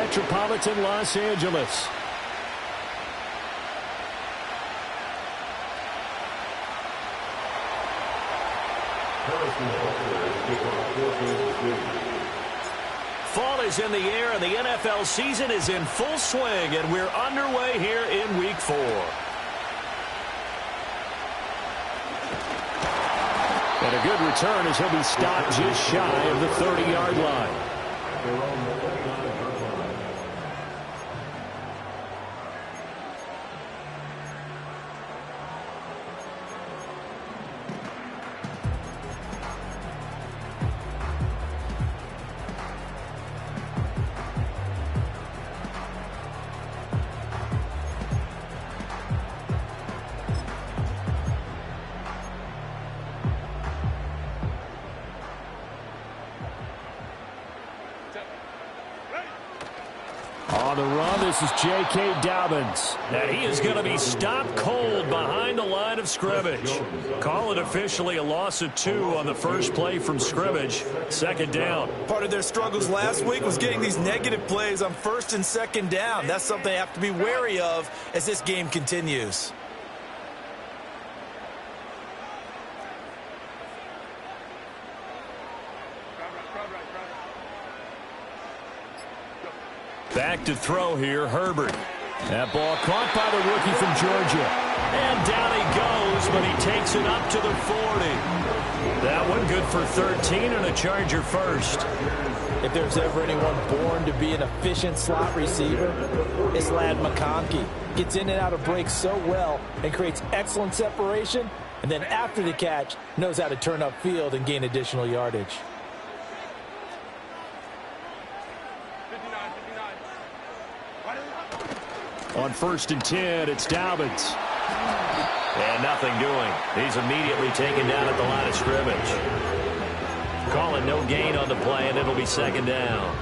metropolitan Los Angeles. Fall is in the air, and the NFL season is in full swing, and we're underway here in Week 4. And a good return as he'll be stopped just shy of the 30-yard line. On the run, this is J.K. Dobbins. And he is going to be stopped cold behind the line of scrimmage. Call it officially a loss of 2 on the first play from scrimmage. Second down. Part of their struggles last week was getting these negative plays on first and second down. That's something they have to be wary of as this game continues. Back to throw here, Herbert. That ball caught by the rookie from Georgia. And down he goes, but he takes it up to the 40. That one good for 13 and a Charger first. If there's ever anyone born to be an efficient slot receiver, it's Ladd McConkey. Gets in and out of breaks so well and creates excellent separation. And then after the catch, knows how to turn upfield and gain additional yardage. On 1st and 10, it's Dobbins. And nothing doing. He's immediately taken down at the line of scrimmage. Calling no gain on the play, and it'll be second down.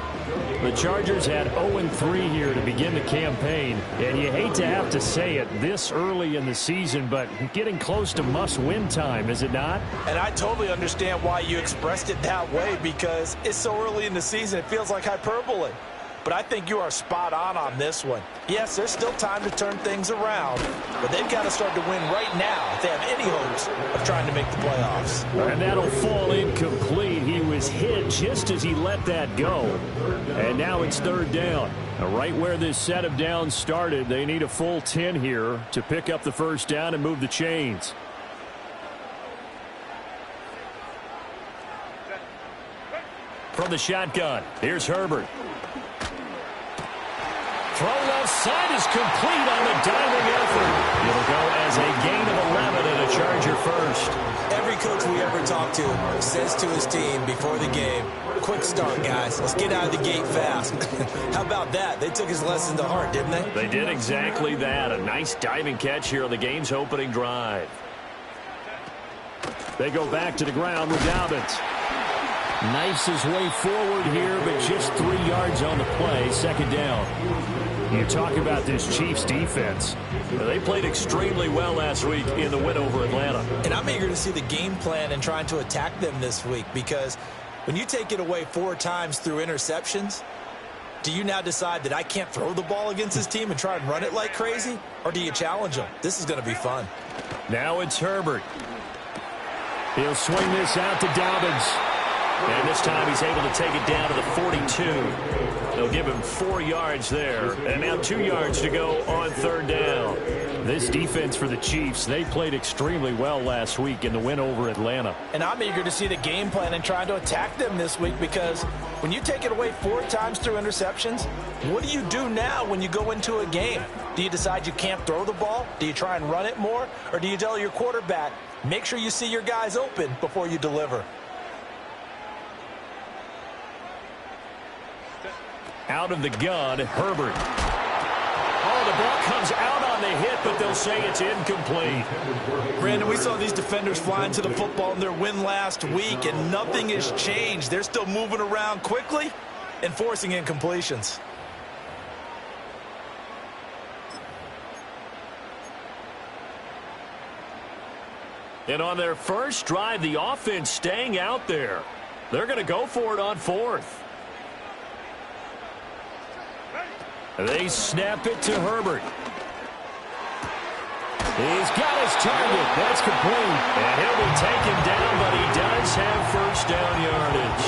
The Chargers had 0-3 here to begin the campaign. And you hate to have to say it this early in the season, but getting close to must-win time, is it not? And I totally understand why you expressed it that way, because it's so early in the season, it feels like hyperbole. But I think you are spot on this one. Yes, there's still time to turn things around, but they've got to start to win right now if they have any hopes of trying to make the playoffs. And that'll fall incomplete. He was hit just as he let that go. And now it's third down. Now, right where this set of downs started, they need a full 10 here to pick up the first down and move the chains. From the shotgun, here's Herbert. Throw left side is complete on the diving effort. It'll go as a gain of 11 and a Charger first. Every coach we ever talk to says to his team before the game, quick start, guys. Let's get out of the gate fast. How about that? They took his lesson to heart, didn't they? They did exactly that. A nice diving catch here on the game's opening drive. They go back to the ground with Dobbins. Knifes his way forward here, but just 3 yards on the play. Second down. You talk about this Chiefs defense. They played extremely well last week in the win over Atlanta. And I'm eager to see the game plan and trying to attack them this week, because when you take it away 4 times through interceptions, do you now decide that I can't throw the ball against this team and try and run it like crazy? Or do you challenge them? This is going to be fun. Now it's Herbert. He'll swing this out to Dobbins. And this time he's able to take it down to the 42. They'll give him 4 yards there. And now 2 yards to go on third down. This defense for the Chiefs, they played extremely well last week in the win over Atlanta. And I'm eager to see the game plan and trying to attack them this week, because when you take it away 4 times through interceptions, what do you do now when you go into a game? Do you decide you can't throw the ball? Do you try and run it more? Or do you tell your quarterback, make sure you see your guys open before you deliver? Out of the gun, Herbert. Oh, the ball comes out on the hit, but they'll say it's incomplete. Brandon, we saw these defenders flying to the football in their win last week, and nothing has changed. They're still moving around quickly and forcing incompletions. And on their first drive, the offense staying out there. They're going to go for it on 4th. They snap it to Herbert. He's got his target. That's complete. And he'll be taken down, but he does have first down yardage.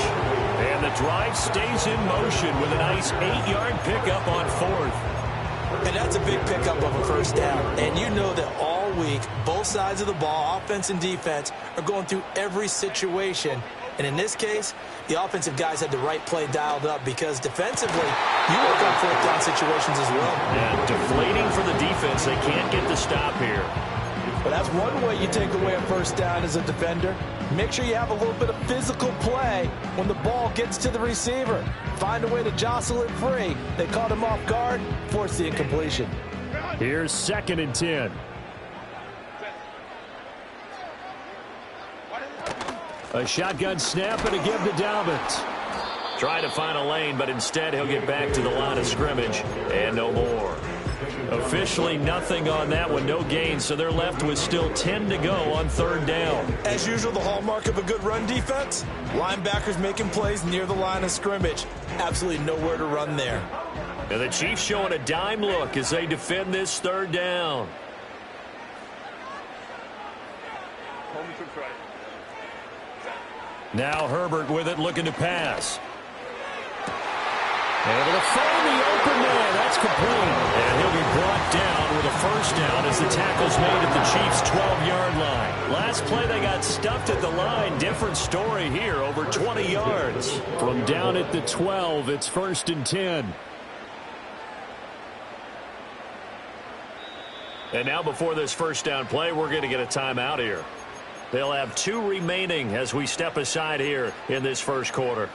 And the drive stays in motion with a nice 8-yard pickup on 4th. And that's a big pickup of a first down. And you know that all week, both sides of the ball, offense and defense, are going through every situation. And in this case, the offensive guys had the right play dialed up because defensively, you work on fourth down situations as well. And deflating for the defense. They can't get the stop here. But that's one way you take away a first down as a defender. Make sure you have a little bit of physical play when the ball gets to the receiver. Find a way to jostle it free. They caught him off guard, forced the incompletion. Here's 2nd and 10. A shotgun snap and a give to Dobbins. Trying to find a lane, but instead he'll get back to the line of scrimmage and no more. Officially nothing on that one, no gain, so they're left with still 10 to go on 3rd down. As usual, the hallmark of a good run defense, linebackers making plays near the line of scrimmage. Absolutely nowhere to run there. And the Chiefs showing a dime look as they defend this 3rd down. Now Herbert with it, looking to pass. Able to find the open man. That's complete. And he'll be brought down with a first down as the tackle's made at the Chiefs' 12-yard line. Last play, they got stuffed at the line. Different story here, over 20 yards. From down at the 12, it's 1st and 10. And now before this first down play, we're going to get a timeout here. They'll have 2 remaining as we step aside here in this first quarter.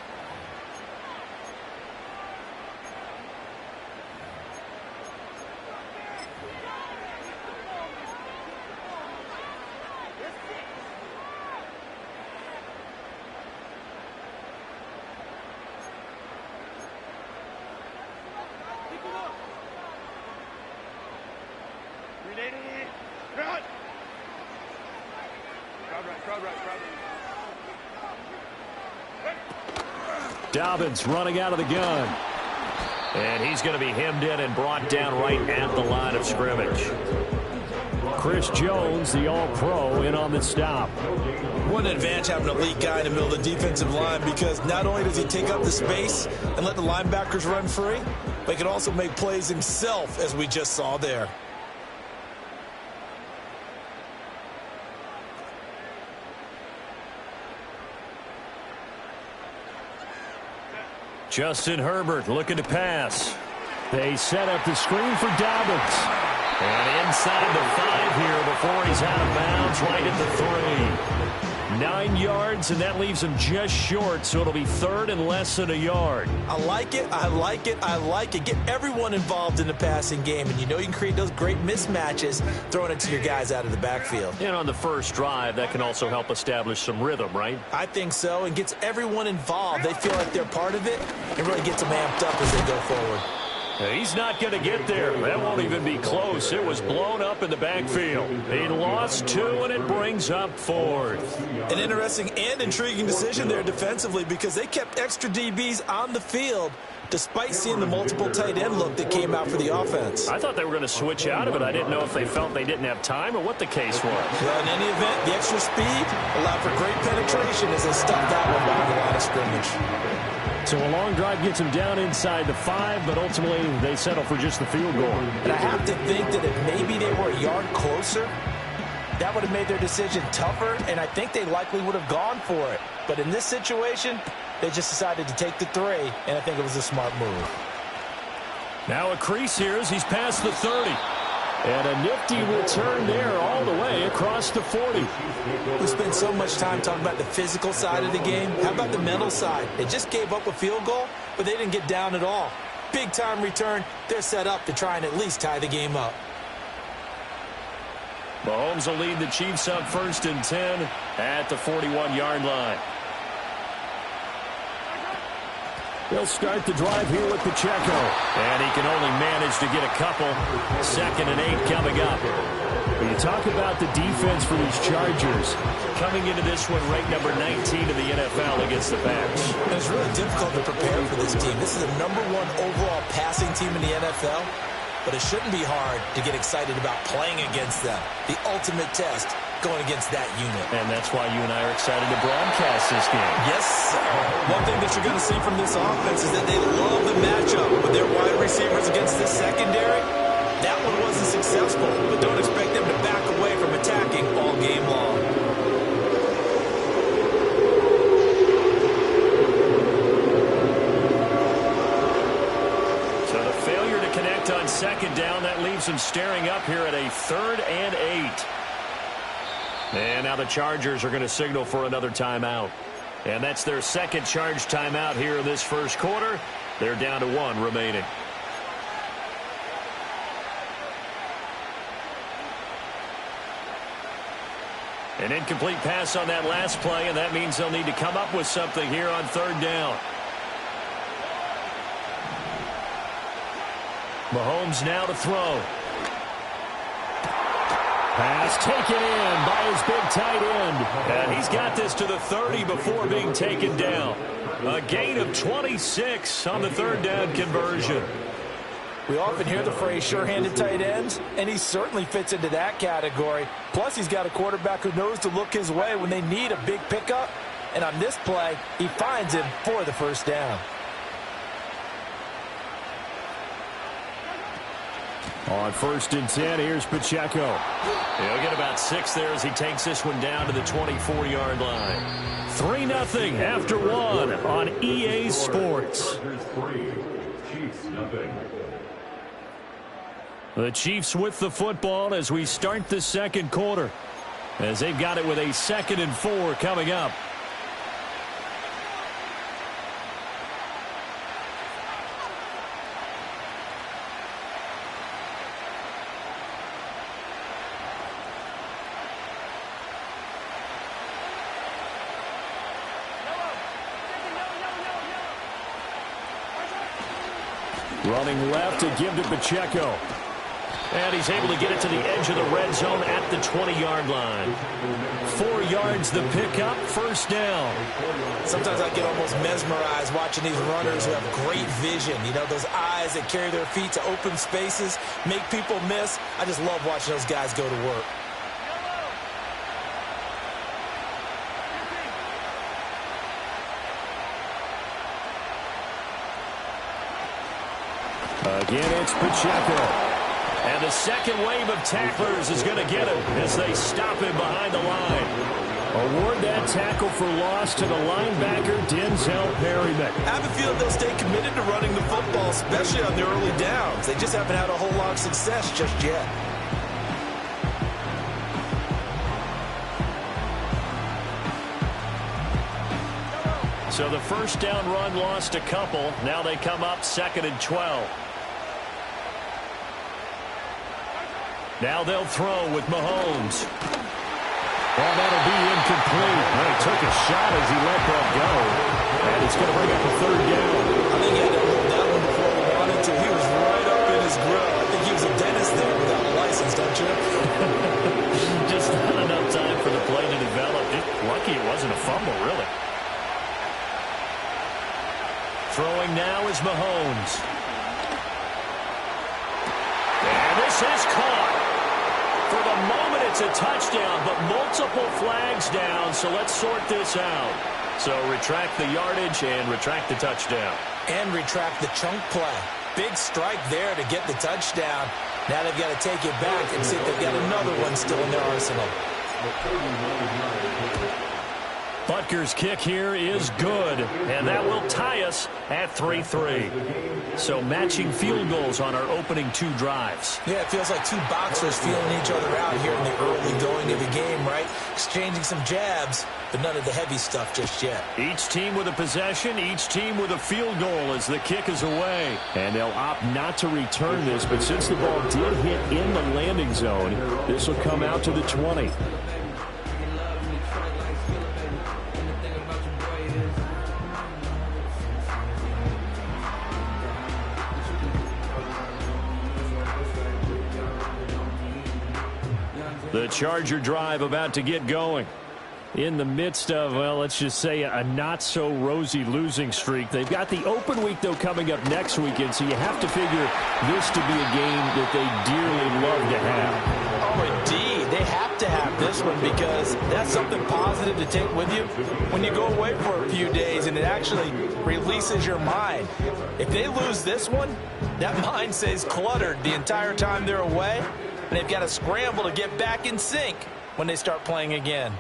Dobbins running out of the gun. And he's going to be hemmed in and brought down right at the line of scrimmage. Chris Jones, the All-Pro, in on the stop. What an advantage having an elite guy in the middle of the defensive line, because not only does he take up the space and let the linebackers run free, but he can also make plays himself, as we just saw there. Justin Herbert looking to pass. They set up the screen for Dobbins. And inside the 5 here before he's out of bounds, right at the 3. 9 yards, and that leaves him just short, so it'll be 3rd and less than a yard. I like it, I like it, I like it. Get everyone involved in the passing game, and you know you can create those great mismatches throwing it to your guys out of the backfield. And on the first drive, that can also help establish some rhythm, right? I think so, and gets everyone involved. They feel like they're part of it, and really gets them amped up as they go forward. He's not going to get there. That won't even be close. It was blown up in the backfield. He lost 2, and it brings up 4th. An interesting and intriguing decision there defensively, because they kept extra DBs on the field despite seeing the multiple tight end look that came out for the offense. I thought they were going to switch out of it. I didn't know if they felt they didn't have time or what the case was. Well, in any event, the extra speed allowed for great penetration as they stuffed that one behind the line of scrimmage. So a long drive gets them down inside the 5, but ultimately they settle for just the field goal. And I have to think that if maybe they were a yard closer, that would have made their decision tougher, and I think they likely would have gone for it. But in this situation, they just decided to take the 3, and I think it was a smart move. Now a crease here as he's past the 30. And a nifty return there all the way across the 40. We spend so much time talking about the physical side of the game. How about the mental side? They just gave up a field goal, but they didn't get down at all. Big-time return. They're set up to try and at least tie the game up. Mahomes will lead the Chiefs up 1st and 10 at the 41-yard line. They'll start the drive here with Pacheco. And he can only manage to get a couple. 2nd and 8 coming up. When you talk about the defense for these Chargers, coming into this one ranked number 19 in the NFL against the Pats. It's really difficult to prepare for this team. This is the #1 overall passing team in the NFL. But it shouldn't be hard to get excited about playing against them. The ultimate test going against that unit. And that's why you and I are excited to broadcast this game. Yes, sir. One thing that you're going to see from this offense is that they love the matchup with their wide receivers against this secondary. That one wasn't successful, but don't expect them to back away from attacking all game long. On 2nd down, that leaves them staring up here at a 3rd and 8. And now the Chargers are going to signal for another timeout. And that's their 2nd charge timeout here in this first quarter. They're down to 1 remaining. An incomplete pass on that last play, and that means they'll need to come up with something here on 3rd down. Mahomes now to throw. Pass taken in by his big tight end. And he's got this to the 30 before being taken down. A gain of 26 on the 3rd down conversion. We often hear the phrase sure-handed tight ends, and he certainly fits into that category. Plus, he's got a quarterback who knows to look his way when they need a big pickup. And on this play, he finds him for the 1st down. On 1st and 10, here's Pacheco. He'll get about 6 there as he takes this one down to the 24-yard line. 3-0 after 1 on EA Sports. The Chiefs with the football as we start the 2nd quarter, as they've got it with a 2nd and 4 coming up. Running left to give to Pacheco. And he's able to get it to the edge of the red zone at the 20-yard line. 4 yards the pickup, 1st down. Sometimes I get almost mesmerized watching these runners who have great vision. You know, those eyes that carry their feet to open spaces, make people miss. I just love watching those guys go to work. Again, it's Pacheco. And the 2nd wave of tacklers is going to get him as they stop him behind the line. Award that tackle for loss to the linebacker, Denzel Perryman. I have a feeling they'll stay committed to running the football, especially on their early downs. They just haven't had a whole lot of success just yet. So the 1st down run lost a couple. Now they come up 2nd and 12. Now they'll throw with Mahomes. Well, that'll be incomplete. Well, he took a shot as he let that go. And it's going to bring up a 3rd down. I think he had to hold that one before he wanted to. He was right up in his grill. I think he was a dentist there without a license, don't you? Just not enough time for the play to develop. Lucky it wasn't a fumble, really. Throwing now is Mahomes. And this is caught. For the moment, it's a touchdown, but multiple flags down, so let's sort this out. So retract the yardage and retract the touchdown. And retract the chunk play. Big strike there to get the touchdown. Now they've got to take it back and see if they've got another one still in their arsenal. Butker's kick here is good, and that will tie us at 3-3. So matching field goals on our opening 2 drives. Yeah, it feels like 2 boxers feeling each other out here in the early going of the game, right? Exchanging some jabs, but none of the heavy stuff just yet. Each team with a possession, each team with a field goal as the kick is away. And they'll opt not to return this, but since the ball did hit in the landing zone, this will come out to the 20. The Charger drive about to get going. In the midst of, well, let's just say a not-so-rosy losing streak. They've got the open week, though, coming up next weekend, so you have to figure this to be a game that they dearly love to have. Oh, indeed. They have to have this one because that's something positive to take with you when you go away for a few days, and it actually releases your mind. If they lose this one, that mind stays cluttered the entire time they're away, and they've got to scramble to get back in sync when they start playing again.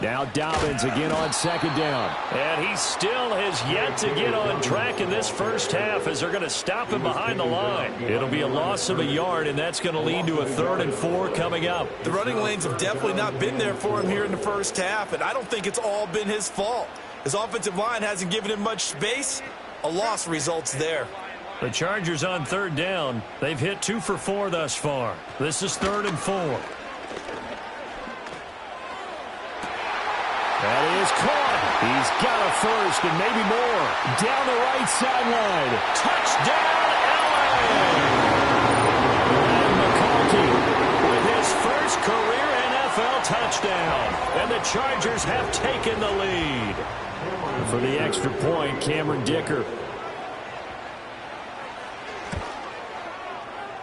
Now Dobbins again on second down. And he still has yet to get on track in this first half as they're going to stop him behind the line. It'll be a loss of a yard, and that's going to lead to a 3rd and 4 coming up. The running lanes have definitely not been there for him here in the first half, and I don't think it's all been his fault. His offensive line hasn't given him much space. A loss results there. The Chargers on 3rd down. They've hit 2 for 4 thus far. This is 3rd and 4. That is caught. He's got a first and maybe more. Down the right sideline. Touchdown, LA! And McConkey with his first career NFL touchdown. And the Chargers have taken the lead. For the extra point, Cameron Dicker.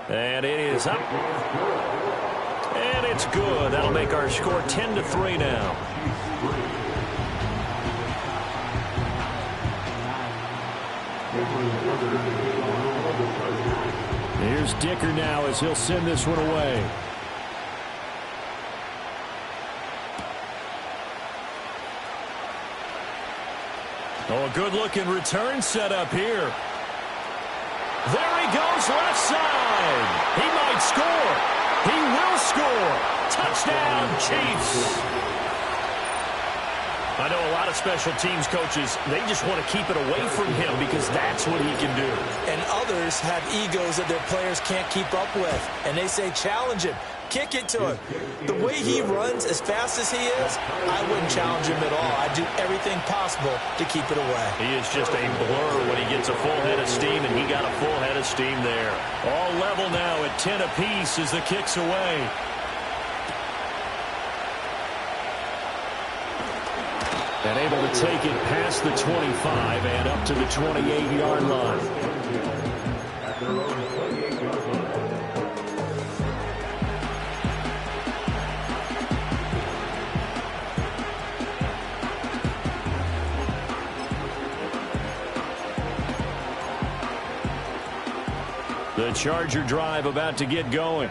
And it is up. And it's good. That'll make our score 10-3 now. Here's Dicker now as he'll send this one away. Oh, a good-looking return set up here. There he goes left side. He might score. He will score. Touchdown, Chiefs. I know a lot of special teams coaches, they just want to keep it away from him because that's what he can do. And others have egos that their players can't keep up with. And they say, challenge him. Kick it to him. The way he runs as fast as he is, I wouldn't challenge him at all. I'd do everything possible to keep it away. He is just a blur when he gets a full head of steam, and he got a full head of steam there. All level now at 10 apiece as the kick's away. And able to take it past the 25 and up to the 28-yard line. The Charger drive about to get going.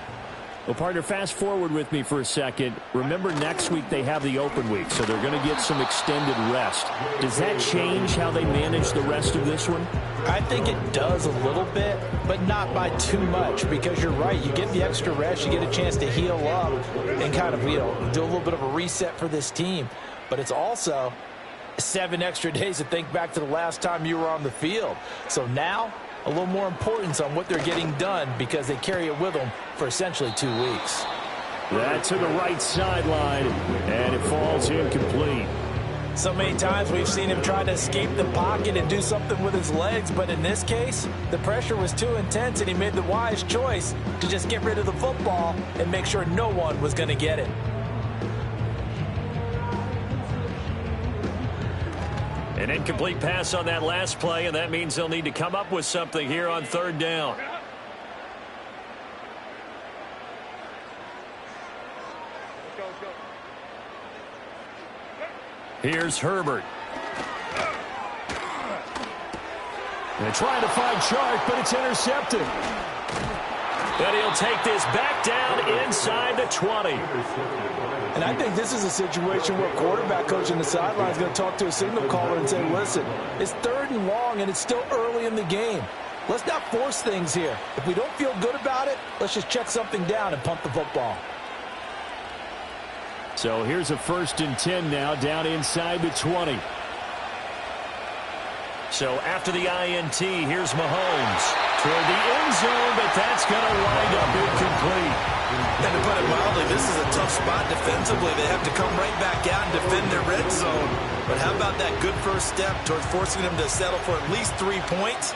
Well, partner, fast forward with me for a second. Remember, next week they have the open week, so they're going to get some extended rest. Does that change how they manage the rest of this one? I think it does a little bit, but not by too much, because you're right. You get the extra rest, you get a chance to heal up and kind of, do a little bit of a reset for this team. But it's also 7 extra days to think back to the last time you were on the field. So now, a little more importance on what they're getting done because they carry it with them for essentially 2 weeks. That to the right sideline, and it falls incomplete. So many times we've seen him try to escape the pocket and do something with his legs, but in this case, the pressure was too intense and he made the wise choice to just get rid of the football and make sure no one was going to get it. An incomplete pass on that last play, and that means they'll need to come up with something here on 3rd down. Here's Herbert. They're trying to find Chark, but it's intercepted. And he'll take this back down inside the 20. And I think this is a situation where quarterback coach in the sideline is going to talk to a signal caller and say, listen, it's 3rd and long and it's still early in the game. Let's not force things here. If we don't feel good about it, let's just check something down and pump the football. So here's a 1st and 10 now, down inside the 20. So after the INT, here's Mahomes toward the end zone, but that's going to wind up incomplete. And to put it mildly, this is a tough spot defensively. They have to come right back out and defend their red zone. But how about that good first step towards forcing them to settle for at least 3 points?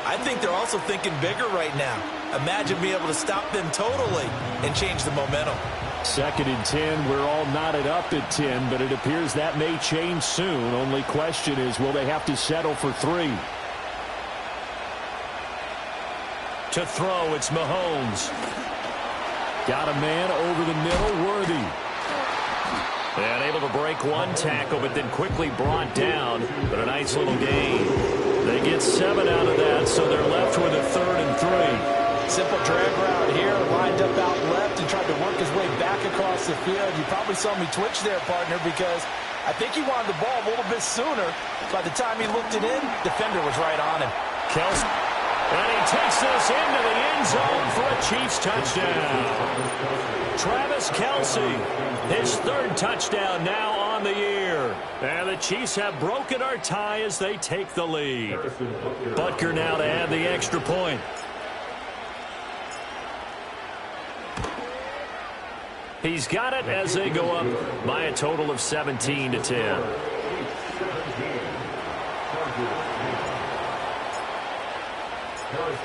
I think they're also thinking bigger right now. Imagine being able to stop them totally and change the momentum. 2nd and 10. We're all knotted up at 10, but it appears that may change soon. Only question is, will they have to settle for 3? To throw, it's Mahomes. Got a man over the middle, Worthy. And able to break one tackle, but then quickly brought down. But a nice little gain. They get 7 out of that, so they're left with a 3rd and 3. Simple drag route here, lined up out left and tried to work his way back across the field. You probably saw me twitch there, partner, because I think he wanted the ball a little bit sooner. By the time he looked it in, defender was right on him. Kelsey. And he takes this into the end zone for a Chiefs touchdown. Travis Kelce, his 3rd touchdown now on the year. And the Chiefs have broken our tie as they take the lead. Butker now to add the extra point. He's got it as they go up by a total of 17 to 10.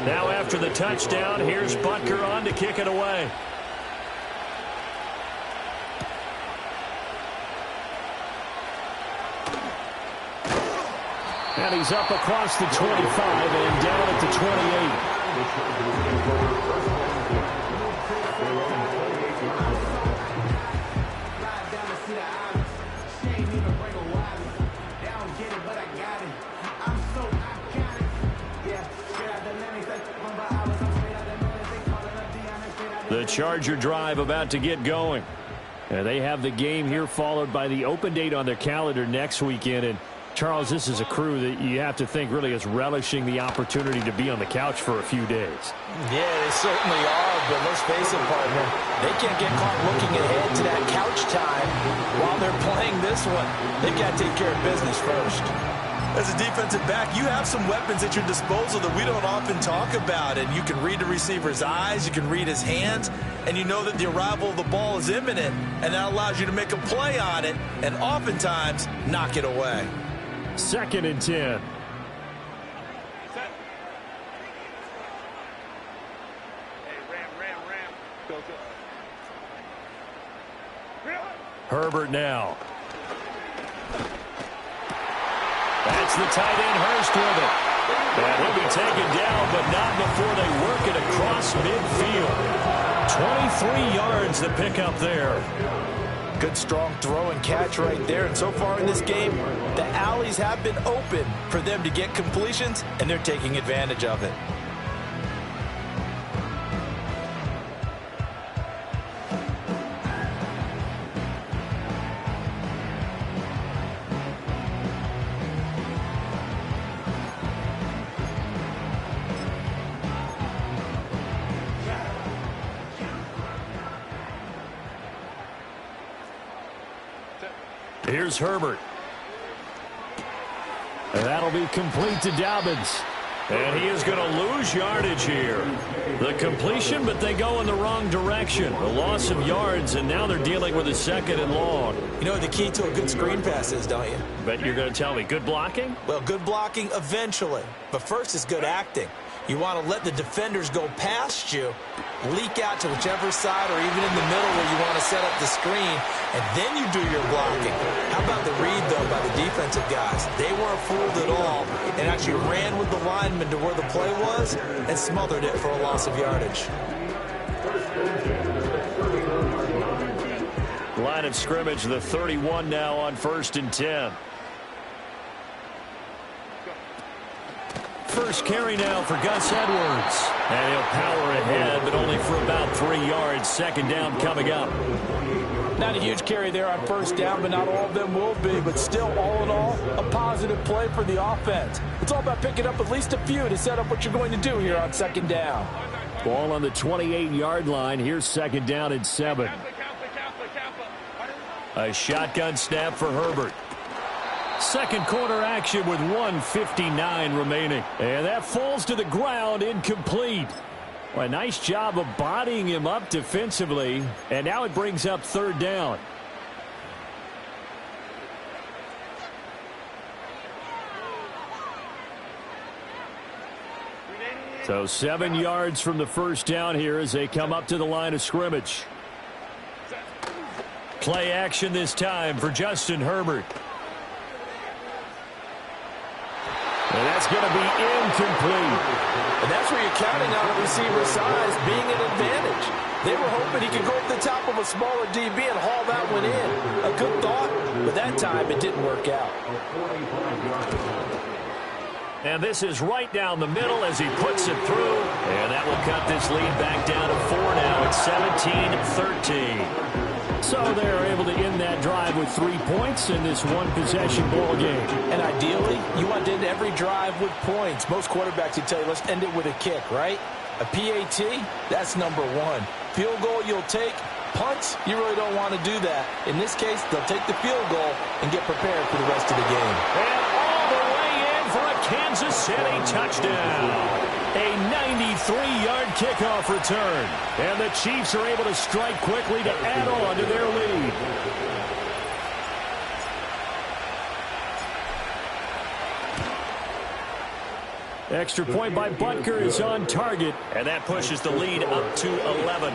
Now after the touchdown, here's Butker on to kick it away. And he's up across the 25 and down at the 28. The Charger drive about to get going. And they have the game here followed by the open date on their calendar next weekend. And Charles, this is a crew that you have to think really is relishing the opportunity to be on the couch for a few days. Yeah, they certainly are, but let's face it, partner. They can't get caught looking ahead to that couch time while they're playing this one. They've got to take care of business first. As a defensive back, you have some weapons at your disposal that we don't often talk about, and you can read the receiver's eyes, you can read his hands, and you know that the arrival of the ball is imminent, and that allows you to make a play on it and oftentimes knock it away. 2nd and 10. Herbert now. That's the tight end, Hurst with it. And he'll be taken down, but not before they work it across midfield. 23 yards to pick up there. Good strong throw and catch right there. And so far in this game, the alleys have been open for them to get completions, and they're taking advantage of it. Here's Herbert. And that'll be complete to Dobbins. And he is going to lose yardage here. The completion, but they go in the wrong direction. A loss of yards, and now they're dealing with a 2nd and long. You know what the key to a good screen pass is, don't you? Bet you're going to tell me good blocking? Well, good blocking eventually. But first is good acting. You want to let the defenders go past you, leak out to whichever side or even in the middle where you want to set up the screen, and then you do your blocking. How about the read, though, by the defensive guys? They weren't fooled at all and actually ran with the lineman to where the play was and smothered it for a loss of yardage. Line of scrimmage, the 31 now on 1st and 10. First carry now for Gus Edwards. And he'll power ahead, but only for about 3 yards. 2nd down coming up. Not a huge carry there on 1st down, but not all of them will be. But still, all in all, a positive play for the offense. It's all about picking up at least a few to set up what you're going to do here on 2nd down. Ball on the 28-yard line. Here's 2nd down and 7. A shotgun snap for Herbert. Second quarter action with 1:59 remaining. And that falls to the ground, incomplete. Well, a nice job of bodying him up defensively. And now it brings up 3rd down. So 7 yards from the first down here as they come up to the line of scrimmage. Play action this time for Justin Herbert. And that's going to be incomplete. And that's where you're counting on a receiver's size being an advantage. They were hoping he could go over the top of a smaller DB and haul that one in. A good thought, but that time it didn't work out. And this is right down the middle as he puts it through. And that will cut this lead back down to 4 now. It's 17-13. So they're able to end that drive with 3 points in this one-possession ball game. And ideally, you want to end every drive with points. Most quarterbacks would tell you, let's end it with a kick, right? A PAT, that's number 1. Field goal you'll take. Punts, you really don't want to do that. In this case, they'll take the field goal and get prepared for the rest of the game. And all the way in for a Kansas City touchdown. A 93-yard kickoff return. And the Chiefs are able to strike quickly to add on to their lead. Extra point by Butker is on target. And that pushes the lead up to 11.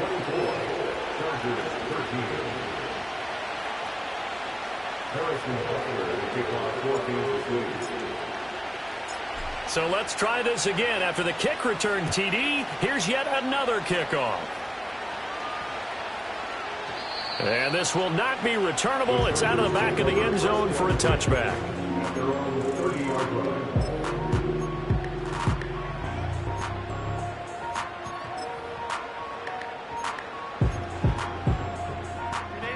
So let's try this again. After the kick return TD, here's yet another kickoff. And this will not be returnable. It's out of the back of the end zone for a touchback.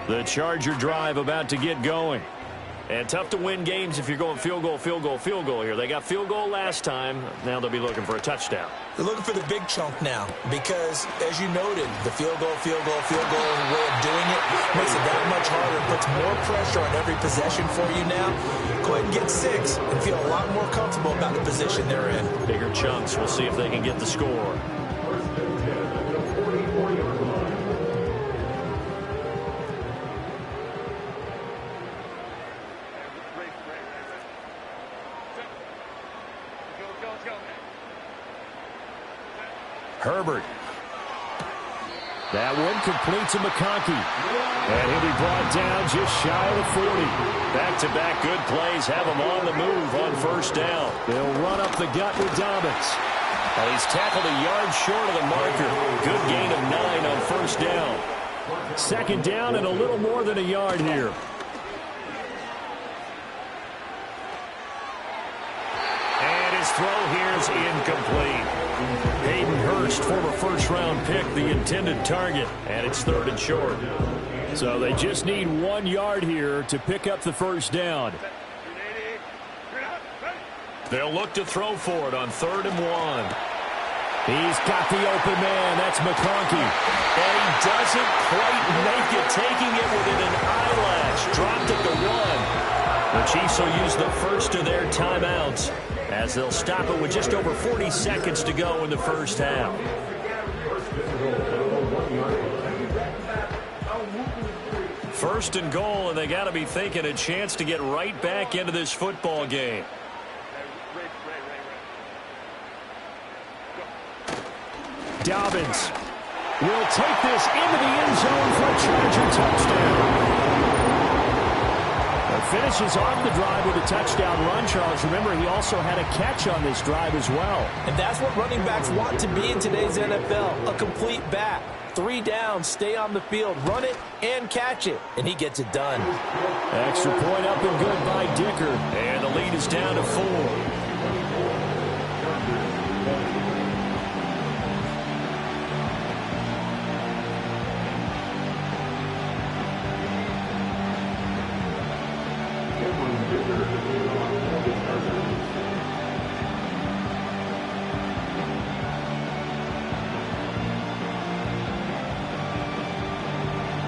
The Charger drive about to get going. And tough to win games if you're going field goal, field goal, field goal here. They got field goal last time. Now they'll be looking for a touchdown. They're looking for the big chunk now because, as you noted, the field goal way of doing it makes it that much harder and puts more pressure on every possession for you now. Go ahead and get 6 and feel a lot more comfortable about the position they're in. Bigger chunks. We'll see if they can get the score. Herbert. That one complete to McConkey. And he'll be brought down just shy of the 40. Back-to-back good plays have him on the move on first down. They'll run up the gut with Dobbins. And he's tackled a yard short of the marker. Good gain of 9 on first down. Second down and a little more than a yard here. And his throw here is incomplete. Hayden Hurst, former first-round pick, the intended target, and it's 3rd and short. So they just need 1 yard here to pick up the first down. They'll look to throw for it on 3rd and 1. He's got the open man. That's McConkey. And he doesn't quite make it, taking it within an eyelash. Dropped at the 1. The Chiefs will use the first of their timeouts, as they'll stop it with just over 40 seconds to go in the first half. First and goal, and they got to be thinking a chance to get right back into this football game. Dobbins will take this into the end zone for a Charger touchdown. Finishes off the drive with a touchdown run, Charles. Remember, he also had a catch on this drive as well. And that's what running backs want to be in today's NFL, a complete back. 3 downs, stay on the field, run it, and catch it. And he gets it done. Extra point up and good by Dicker. And the lead is down to 4.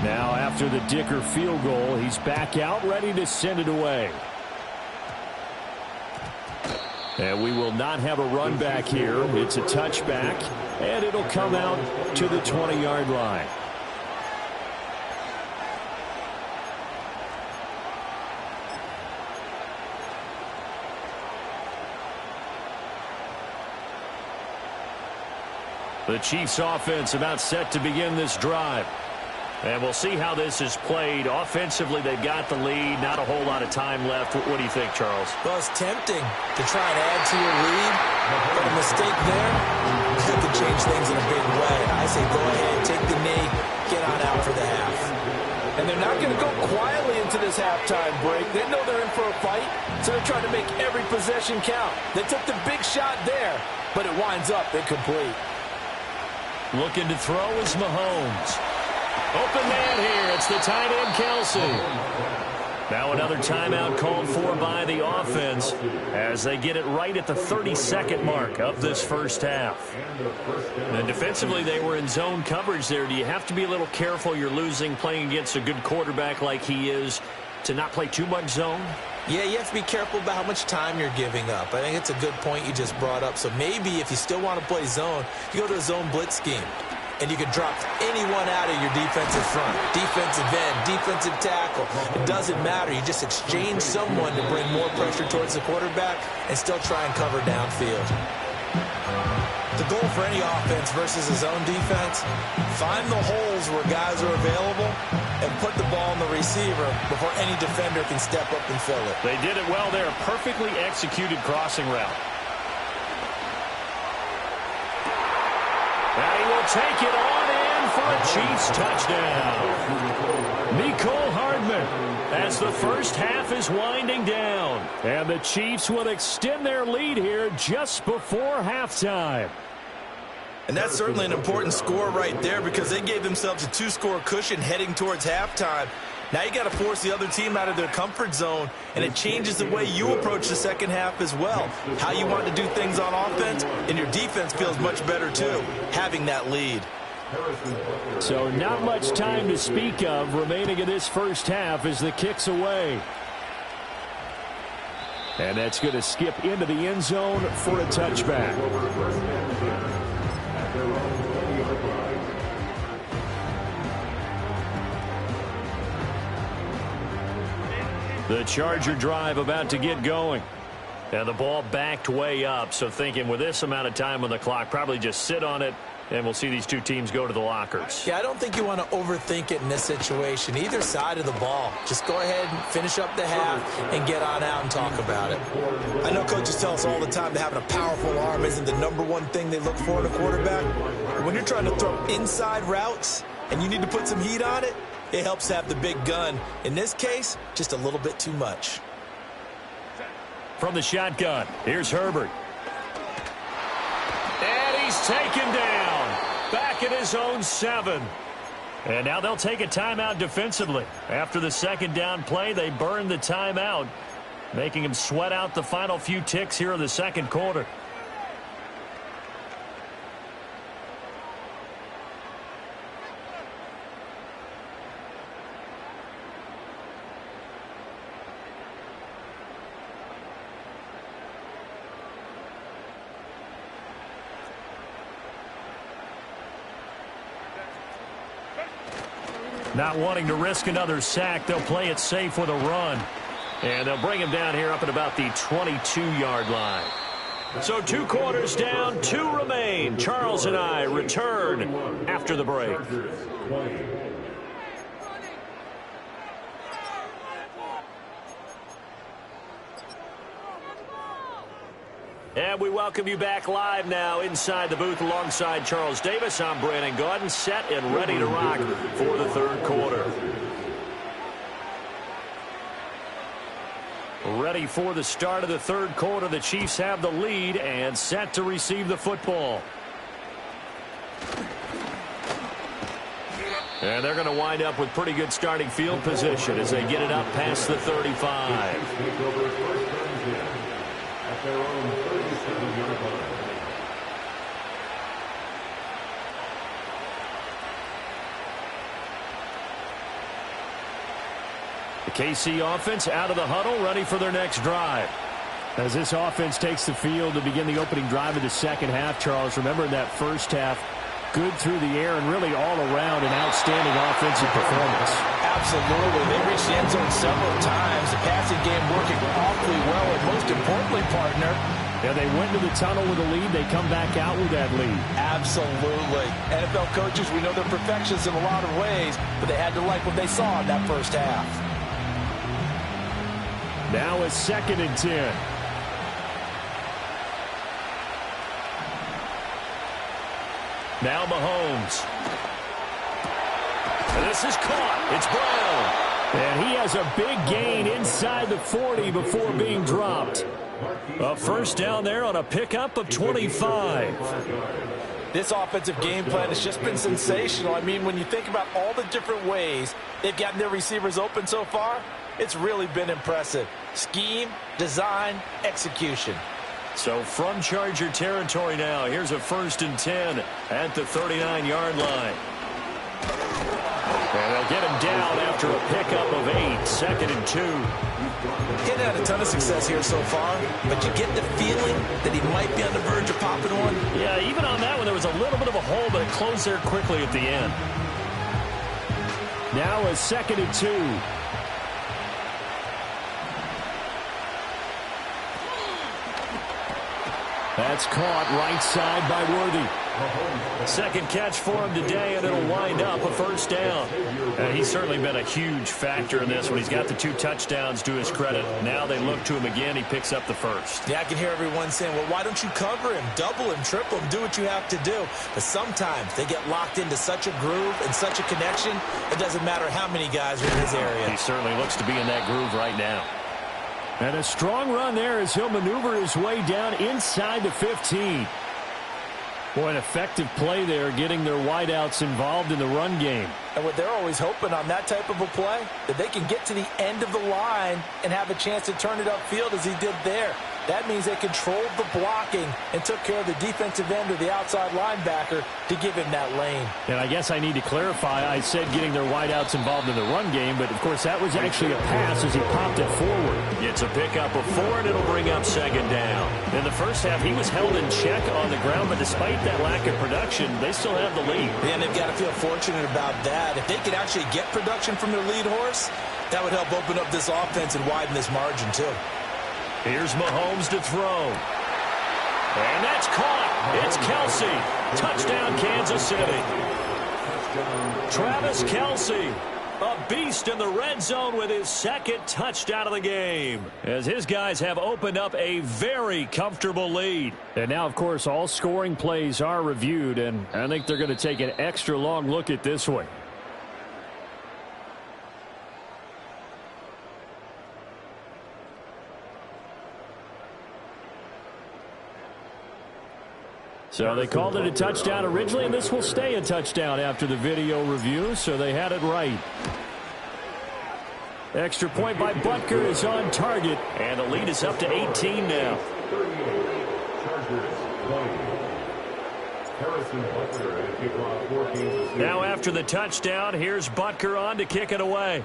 Now after the Dicker field goal, he's back out ready to send it away. And we will not have a run back here. It's a touchback, and it'll come out to the 20-yard line. The Chiefs offense about set to begin this drive. And we'll see how this is played. Offensively, they've got the lead. Not a whole lot of time left. What do you think, Charles? Well, it's tempting to try and add to your lead, but a mistake there could change things in a big way. I say go ahead, take the knee, get on out for the half. And they're not going to go quietly into this halftime break. They know they're in for a fight, so they're trying to make every possession count. They took the big shot there, but it winds up incomplete. Looking to throw is Mahomes. Open man here. It's the tight end, Kelsey. Now another timeout called for by the offense as they get it right at the 32nd mark of this first half. And defensively, they were in zone coverage there. Do you have to be a little careful? You're losing playing against a good quarterback like he is to not play too much zone? Yeah, you have to be careful about how much time you're giving up. I think it's a good point you just brought up. So maybe if you still want to play zone, you go to a zone blitz scheme. And you can drop anyone out of your defensive front, defensive end, defensive tackle. It doesn't matter. You just exchange someone to bring more pressure towards the quarterback and still try and cover downfield. The goal for any offense versus a zone defense, find the holes where guys are available and put the ball in the receiver before any defender can step up and fill it. They did it well there. Perfectly executed crossing route. Now he will take it on in for a Chiefs touchdown. Mecole Hardman as the first half is winding down. And the Chiefs will extend their lead here just before halftime. And that's certainly an important score right there because they gave themselves a two-score cushion heading towards halftime. Now you got to force the other team out of their comfort zone, and it changes the way you approach the second half as well. How you want to do things on offense, and your defense feels much better too, having that lead. So not much time to speak of remaining in this first half as the kick's away. And that's going to skip into the end zone for a touchback. The Charger drive about to get going. And the ball backed way up, so thinking with this amount of time on the clock, probably just sit on it, and we'll see these two teams go to the lockers. Yeah, I don't think you want to overthink it in this situation. Either side of the ball. Just go ahead and finish up the half and get on out and talk about it. I know coaches tell us all the time that having a powerful arm isn't the #1 thing they look for in a quarterback. But when you're trying to throw inside routes and you need to put some heat on it, it helps have the big gun. In this case, just a little bit too much. From the shotgun, here's Herbert. And he's taken down. Back at his own 7. And now they'll take a timeout defensively. After the second down play, they burn the timeout, making him sweat out the final few ticks here in the second quarter. Not wanting to risk another sack, they'll play it safe with a run. And they'll bring him down here up at about the 22-yard line. So 2 quarters down, 2 remain. Charles and I return after the break. And we welcome you back live now inside the booth alongside Charles Davis. I'm Brandon Gaudin, set and ready to rock for the third quarter. Ready for the start of the third quarter. The Chiefs have the lead and set to receive the football. And they're going to wind up with pretty good starting field position as they get it up past the 35. The KC offense out of the huddle, ready for their next drive. As this offense takes the field to begin the opening drive of the second half, Charles, remember in that first half, good through the air and really all around an outstanding offensive performance. Absolutely. They reached the end zone several times. The passing game working awfully well. And most importantly, partner, Yeah, they went to the tunnel with a lead. They come back out with that lead. Absolutely. NFL coaches, we know they're perfectionists in a lot of ways, but they had to like what they saw in that first half. Now it's 2nd and 10. Now Mahomes. And this is caught. It's Brown. And he has a big gain inside the 40 before being dropped. A first down there on a pickup of 25. This offensive game plan has just been sensational. I mean, when you think about all the different ways they've gotten their receivers open so far, it's really been impressive. Scheme, design, execution. So from Charger territory now, here's a 1st and 10 at the 39-yard line. And they'll get him down after a pickup of 8, 2nd and 2. He hadn't had a ton of success here so far, but you get the feeling that he might be on the verge of popping one. Yeah, even on that one, there was a little bit of a hole, but it closed there quickly at the end. Now a 2nd and 2. That's caught right side by Worthy. Second catch for him today, and it'll wind up a first down. He's certainly been a huge factor in this one. He's got the 2 touchdowns to his credit. Now they look to him again. He picks up the first. Yeah, I can hear everyone saying, well, why don't you cover him, double him, triple him, do what you have to do. But sometimes they get locked into such a groove and such a connection, it doesn't matter how many guys are in his area. He certainly looks to be in that groove right now. And a strong run there as he'll maneuver his way down inside the 15. Boy, an effective play there, getting their wideouts involved in the run game. And what they're always hoping on that type of a play, that they can get to the end of the line and have a chance to turn it upfield as he did there. That means they controlled the blocking and took care of the defensive end or the outside linebacker to give him that lane. And I guess I need to clarify, I said getting their wideouts involved in the run game, but of course that was actually a pass as he popped it forward. It's a pickup of 4, and it'll bring up 2nd down. In the first half, he was held in check on the ground, but despite that lack of production, they still have the lead. And they've got to feel fortunate about that. If they could actually get production from their lead horse, that would help open up this offense and widen this margin too. Here's Mahomes to throw. And that's caught. It's Kelce. Touchdown, Kansas City. Travis Kelce, a beast in the red zone with his 2nd touchdown of the game, as his guys have opened up a very comfortable lead. And now, of course, all scoring plays are reviewed, and I think they're going to take an extra long look at this one. So they called it a touchdown originally, and this will stay a touchdown after the video review, so they had it right. Extra point by Butker is on target. And the lead is up to 18 now. Now after the touchdown, here's Butker on to kick it away.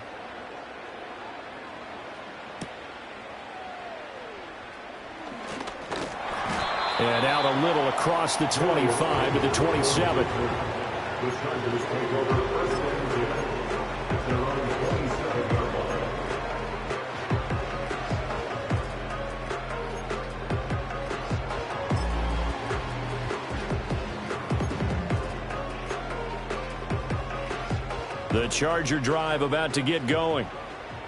And out a little across the 25 to the 27. The Charger drive about to get going.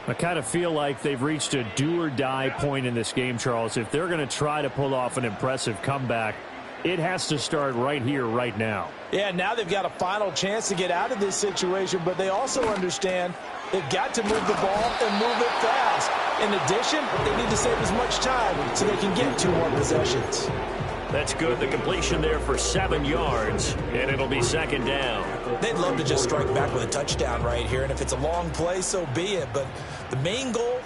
I kind of feel like they've reached a do-or-die point in this game, Charles. If they're going to try to pull off an impressive comeback, it has to start right here, right now. Yeah, now they've got a final chance to get out of this situation, but they also understand they've got to move the ball and move it fast. In addition, they need to save as much time so they can get 2 more possessions. That's good. The completion there for 7 yards, and it'll be 2nd down. They'd love to just strike back with a touchdown right here, and if it's a long play, so be it. But the main goal,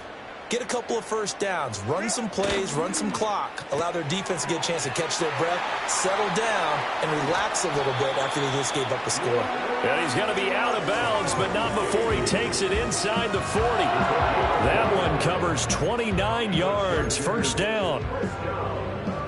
get a couple of first downs, run some plays, run some clock, allow their defense to get a chance to catch their breath, settle down, and relax a little bit after they just gave up the score. And he's going to be out of bounds, but not before he takes it inside the 40. That one covers 29 yards, first down.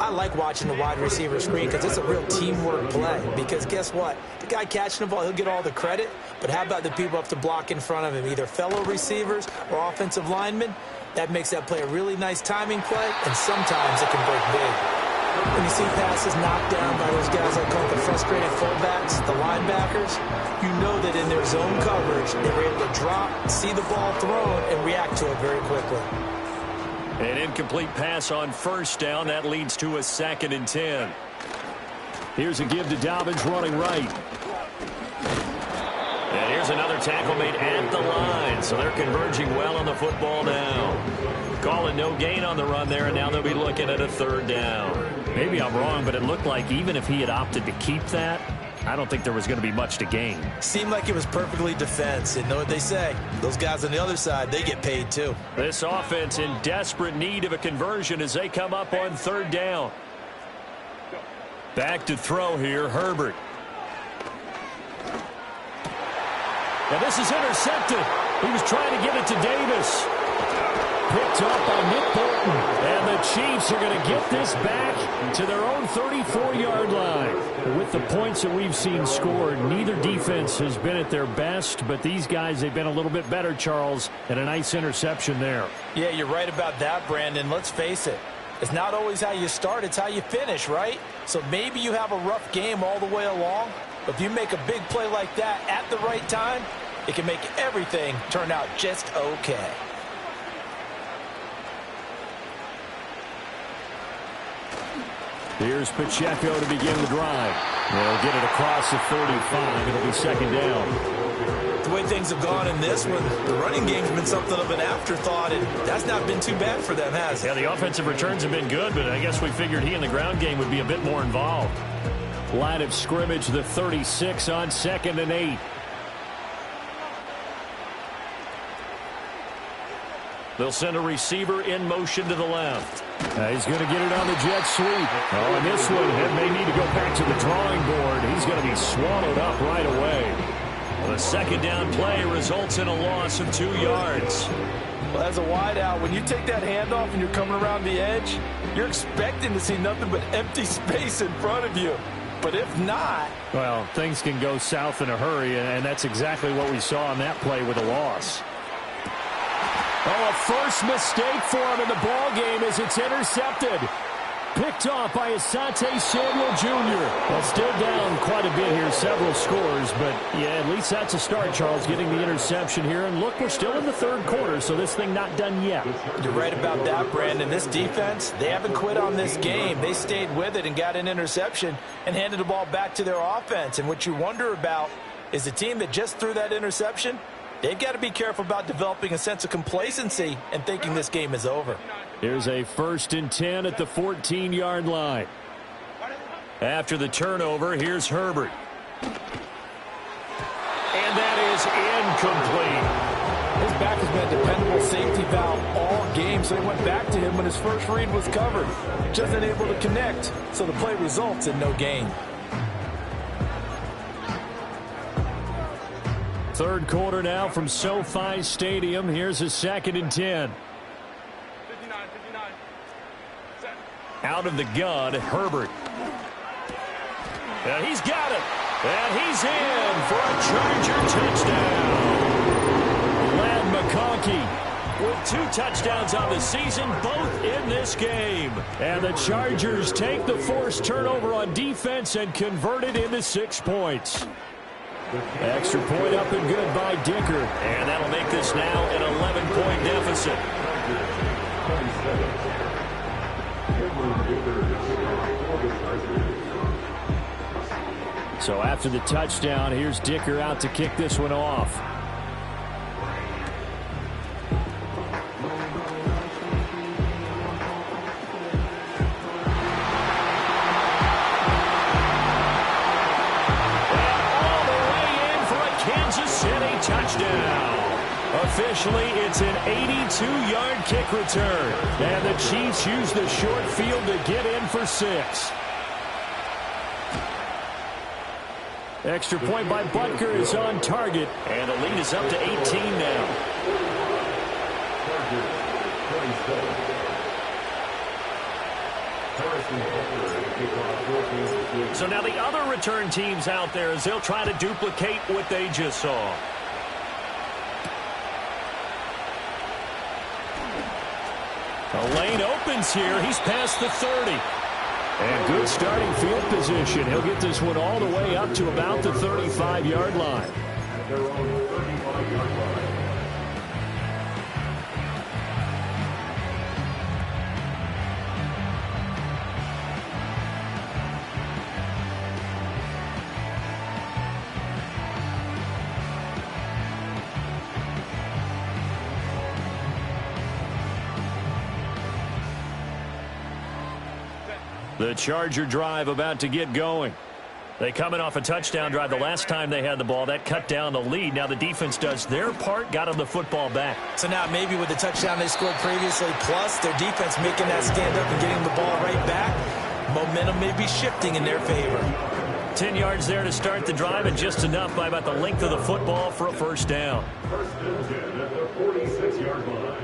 I like watching the wide receiver screen because it's a real teamwork play. Because guess what? The guy catching the ball, he'll get all the credit. But how about the people up to block in front of him, either fellow receivers or offensive linemen? That makes that play a really nice timing play, and sometimes it can break big. When you see passes knocked down by those guys I call the frustrated fullbacks, the linebackers, you know that in their zone coverage, they were able to drop, see the ball thrown, and react to it very quickly. An incomplete pass on first down. That leads to a 2nd and 10. Here's a give to Dobbins running right. And here's another tackle made at the line. So they're converging well on the football now. Calling no gain on the run there, and now they'll be looking at a 3rd down. Maybe I'm wrong, but it looked like even if he had opted to keep that, I don't think there was going to be much to gain. Seemed like it was perfectly defense. And know what they say? Those guys on the other side, they get paid too. This offense in desperate need of a conversion as they come up on 3rd down. Back to throw here, Herbert. And this is intercepted. He was trying to get it to Davis. Picked up by Nick Bolton. And the Chiefs are going to get this back to their own 34-yard line. With the points that we've seen scored, neither defense has been at their best, but these guys, they've been a little bit better, Charles, and a nice interception there. Yeah, you're right about that, Brandon. Let's face it. It's not always how you start, it's how you finish, right? So maybe you have a rough game all the way along, but if you make a big play like that at the right time, it can make everything turn out just okay. Here's Pacheco to begin the drive. They'll get it across the 35. It'll be 2nd down. The way things have gone in this one, the running game's been something of an afterthought, and that's not been too bad for them, has it? Yeah, the offensive returns have been good, but I guess we figured he in the ground game would be a bit more involved. Line of scrimmage, the 36 on 2nd and 8. They'll send a receiver in motion to the left. He's going to get it on the jet sweep. Oh, and this one, it may need to go back to the drawing board. He's going to be swallowed up right away. The 2nd down play results in a loss of 2 yards. Well, as a wideout, when you take that handoff and you're coming around the edge, you're expecting to see nothing but empty space in front of you. But if not... Well, things can go south in a hurry, and that's exactly what we saw on that play with a loss. Oh, a first mistake for him in the ball game as it's intercepted. Picked off by Asante Samuel Jr. Well, still down quite a bit here, several scores, but yeah, at least that's a start, Charles, getting the interception here. And look, we're still in the 3rd quarter, so this thing not done yet. You're right about that, Brandon. This defense, they haven't quit on this game. They stayed with it and got an interception and handed the ball back to their offense. And what you wonder about is the team that just threw that interception, they've got to be careful about developing a sense of complacency and thinking this game is over. Here's a 1st and 10 at the 14-yard line. After the turnover, here's Herbert. And that is incomplete. His back has been a dependable safety valve all game, so they went back to him when his first read was covered. Just unable to connect, so the play results in no gain. 3rd quarter now from SoFi Stadium. Here's a 2nd and 10. Out of the gun, Herbert. And he's got it. And he's in for a Charger touchdown. Ladd McConkey with 2 touchdowns on the season, both in this game. And the Chargers take the forced turnover on defense and convert it into 6 points. Extra point up and good by Dicker. And that'll make this now an 11-point deficit. So after the touchdown, here's Dicker out to kick this one off. Touchdown. Officially, it's an 82-yard kick return. And the Chiefs use the short field to get in for 6. Extra point by Butker is on target. And the lead is up to 18 now. So now the other return teams out there as they'll try to duplicate what they just saw. A lane opens here. He's past the 30. And good starting field position. He'll get this one all the way up to about the 35-yard line. Their own 35-yard line. The Charger drive about to get going. They coming off a touchdown drive the last time they had the ball. That cut down the lead. Now the defense does their part, got them the football back. So now maybe with the touchdown they scored previously, plus their defense making that stand up and getting the ball right back, momentum may be shifting in their favor. 10 yards there to start the drive, and just enough by about the length of the football for a first down. First and 10 at the 46-yard line.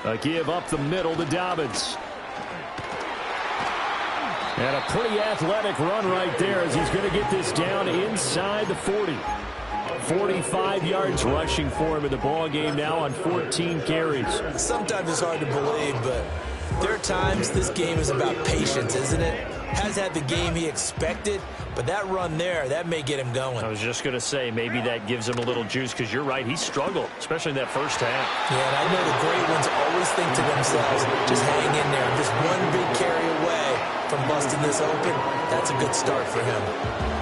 A give up the middle to Dobbins. And a pretty athletic run right there as he's going to get this down inside the 40. 45 yards rushing for him in the ball game now on 14 carries. Sometimes it's hard to believe, but there are times this game is about patience, isn't it? Has had the game he expected, but that run there, that may get him going. I was just going to say, maybe that gives him a little juice, because you're right, he struggled, especially in that first half. Yeah, and I know the great ones always think to themselves, just hang in there. Just one big carry away from busting this open. That's a good start for him.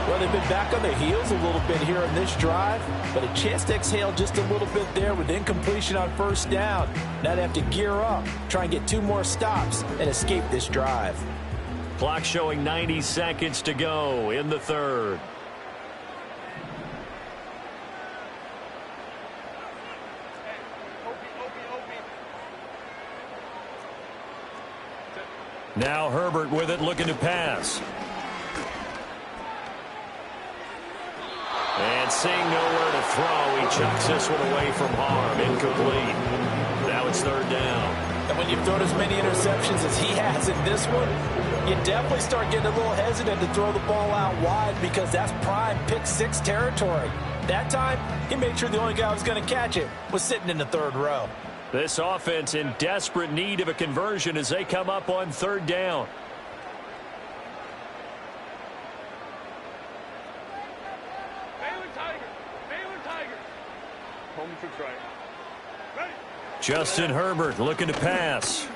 Well, they've been back on their heels a little bit here in this drive, but a chance to exhale just a little bit there with incompletion on first down. Now they have to gear up, try and get 2 more stops, and escape this drive. Clock showing 90 seconds to go in the third. Now Herbert with it, looking to pass. And seeing nowhere to throw, he chucks this one away from harm. Incomplete. Now it's third down. And when you've thrown as many interceptions as he has in this one, you definitely start getting a little hesitant to throw the ball out wide, because that's prime pick 6 territory. That time, he made sure the only guy who was going to catch it was sitting in the third row. This offense in desperate need of a conversion as they come up on third down. Justin Herbert looking to pass.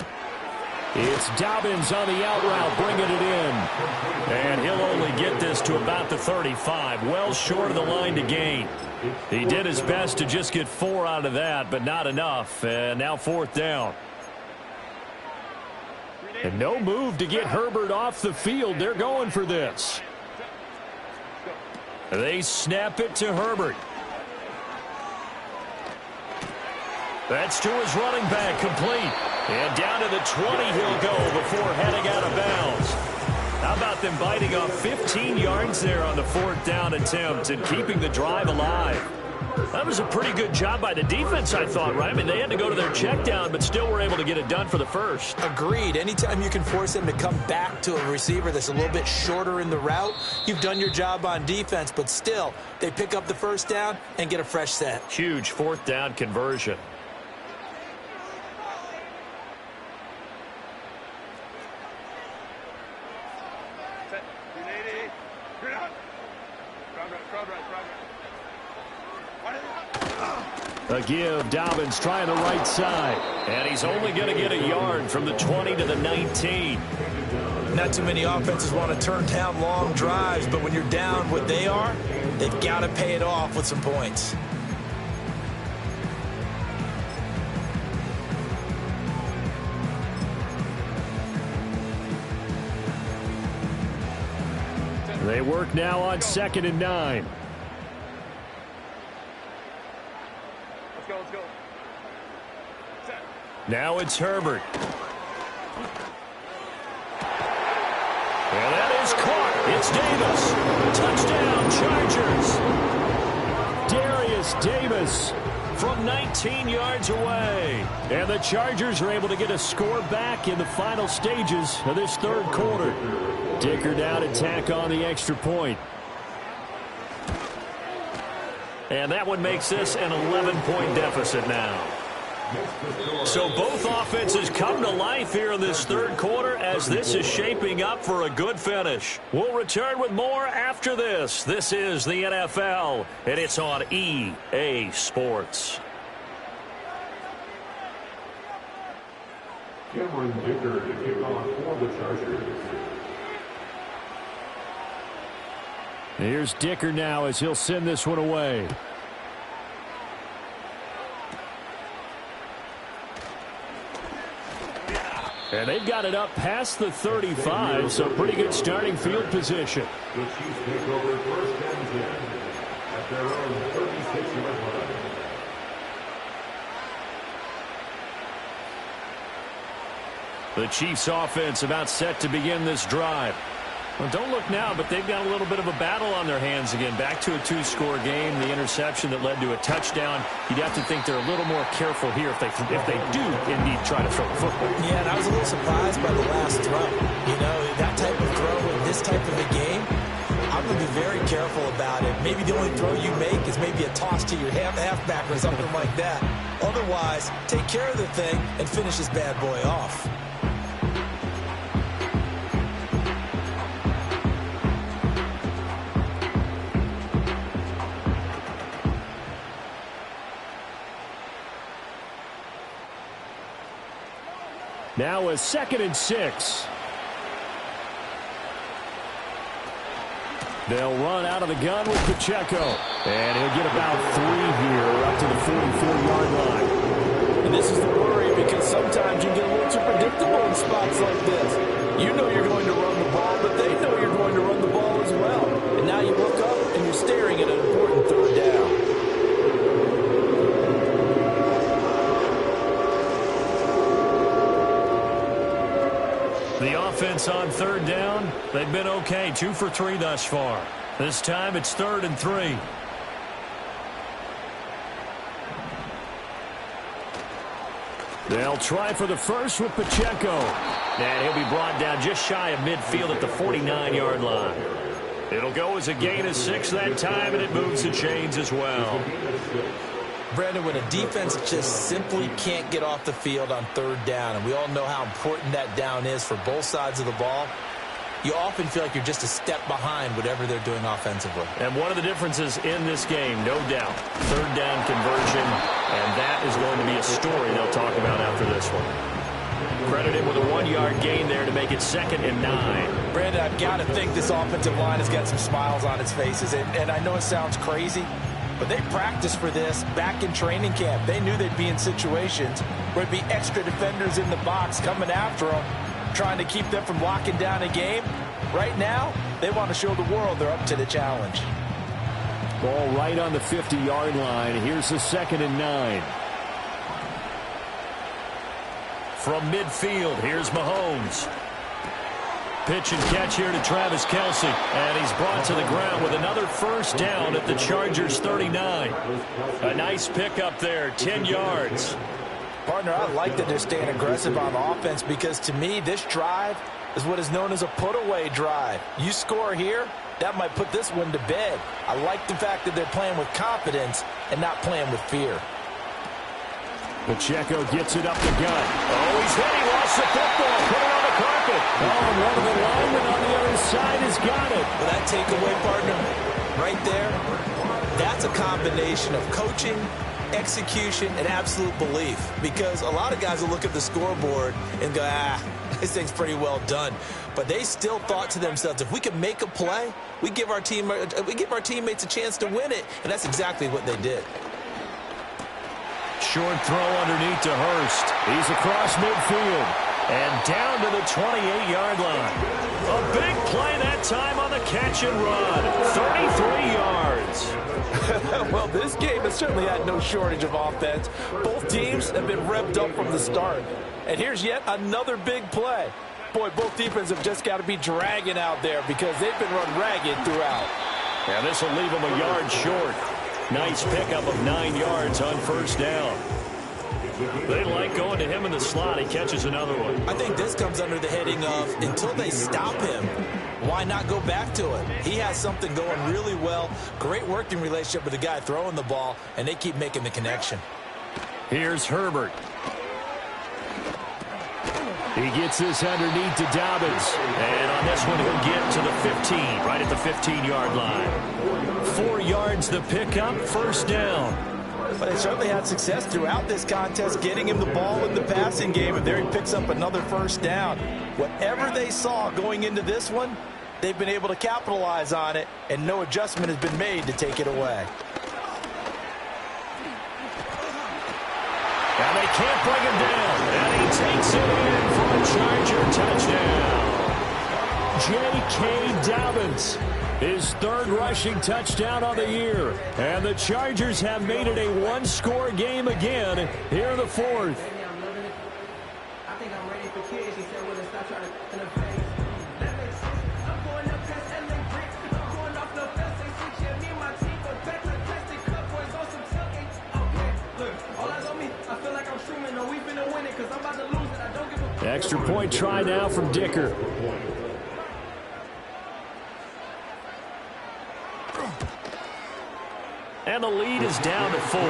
It's Dobbins on the out route, bringing it in. And he'll only get this to about the 35, well short of the line to gain. He did his best to just get 4 out of that, but not enough. And now fourth down. And no move to get Herbert off the field. They're going for this. They snap it to Herbert. That's to his running back, complete. And down to the 20 he'll go before heading out of bounds. How about them biting off 15 yards there on the fourth down attempt and keeping the drive alive? That was a pretty good job by the defense, I thought, right? I mean, they had to go to their check down, but still were able to get it done for the first. Agreed. Anytime you can force them to come back to a receiver that's a little bit shorter in the route, you've done your job on defense, but still, they pick up the first down and get a fresh set. Huge fourth down conversion. A give, Dobbins trying the right side. And he's only going to get a yard from the 20 to the 19. Not too many offenses want to turn down long drives, but when you're down what they are, they've got to pay it off with some points. They work now on 2nd and 9. Let's go. Now it's Herbert. And that is caught. It's Davis. Touchdown, Chargers. Darius Davis from 19 yards away. And the Chargers are able to get a score back in the final stages of this third quarter. Dicker down to tack on the extra point. And that one makes this an 11-point deficit now. So both offenses come to life here in this third quarter as this is shaping up for a good finish. We'll return with more after this. This is the NFL, and it's on EA Sports. Cameron Dicker to kick off for the Chargers. Here's Dicker now as he'll send this one away. And they've got it up past the 35, so pretty good starting field position. The Chiefs take over first and 10 at their own 36-yard line. The Chiefs offense about set to begin this drive. Well, don't look now, but they've got a little bit of a battle on their hands again. Back to a two-score game. The interception that led to a touchdown. You'd have to think they're a little more careful here if they do indeed try to throw the football. Yeah, and I was a little surprised by the last throw. You know, that type of throw in this type of a game, I'm going to be very careful about it. Maybe the only throw you make is maybe a toss to your halfback or something like that. Otherwise, take care of the thing and finish this bad boy off. Now a 2nd and 6. They'll run out of the gun with Pacheco. And he'll get about 3 here up to the 44-yard line. And this is the worry because sometimes you get a little too predictable in spots like this. You know you're going to run the ball, but they know you're going to run the ball as well. And now you look up and you're staring at an important third down. The offense on third down, they've been okay. 2 for 3 thus far. This time it's 3rd and 3. They'll try for the first with Pacheco. And he'll be brought down just shy of midfield at the 49-yard line. It'll go as a gain of 6 that time, and it moves the chains as well. Brandon, when a defense just simply can't get off the field on third down, and we all know how important that down is for both sides of the ball, you often feel like you're just a step behind whatever they're doing offensively. And one of the differences in this game, no doubt, third down conversion, and that is going to be a story they'll talk about after this one. Credited with a 1-yard gain there to make it 2nd and 9. Brandon, I've got to think this offensive line has got some smiles on its faces, and I know it sounds crazy, but they practiced for this back in training camp. They knew they'd be in situations where there'd be extra defenders in the box coming after them, trying to keep them from locking down a game. Right now, they want to show the world they're up to the challenge. Ball right on the 50-yard line. Here's the 2nd and 9. From midfield, here's Mahomes. Pitch and catch here to Travis Kelce. And he's brought to the ground with another first down at the Chargers 39. A nice pickup there, 10 yards. Partner, I like that they're staying aggressive on offense because to me, this drive is what is known as a put-away drive. You score here, that might put this one to bed. I like the fact that they're playing with confidence and not playing with fear. Pacheco gets it up the gut. Oh, he's hit. He lost the football. Put it on the carpet. Oh, and one of the linemen on the other side has got it. Well, that takeaway, partner, right there, that's a combination of coaching, execution, and absolute belief. Because a lot of guys will look at the scoreboard and go, this thing's pretty well done. But they still thought to themselves, if we can make a play, we give our teammates a chance to win it. And that's exactly what they did. Short throw underneath to Hurst. He's across midfield and down to the 28-yard line. A big play that time on the catch and run. 33 yards. Well, this game has certainly had no shortage of offense. Both teams have been revved up from the start. And here's yet another big play. Boy, both defenses have just got to be dragging out there because they've been run ragged throughout. And this will leave them a yard short. Nice pickup of 9 yards on first down. They like going to him in the slot. He catches another one. I think this comes under the heading of until they stop him, why not go back to it? He has something going really well. Great working relationship with the guy throwing the ball, and they keep making the connection. Here's Herbert. He gets this underneath to Dobbins. And on this one, he'll get to the 15, right at the 15-yard line. 4 yards the pickup, first down. But they certainly had success throughout this contest, getting him the ball in the passing game, and there he picks up another first down. Whatever they saw going into this one, they've been able to capitalize on it, and no adjustment has been made to take it away. And they can't bring him down. And he takes it in for a Charger touchdown. J.K. Dobbins, his 3rd rushing touchdown on the year. And the Chargers have made it a 1-score game again here in the 4th. Extra point try now from Dicker. And the lead is down to 4.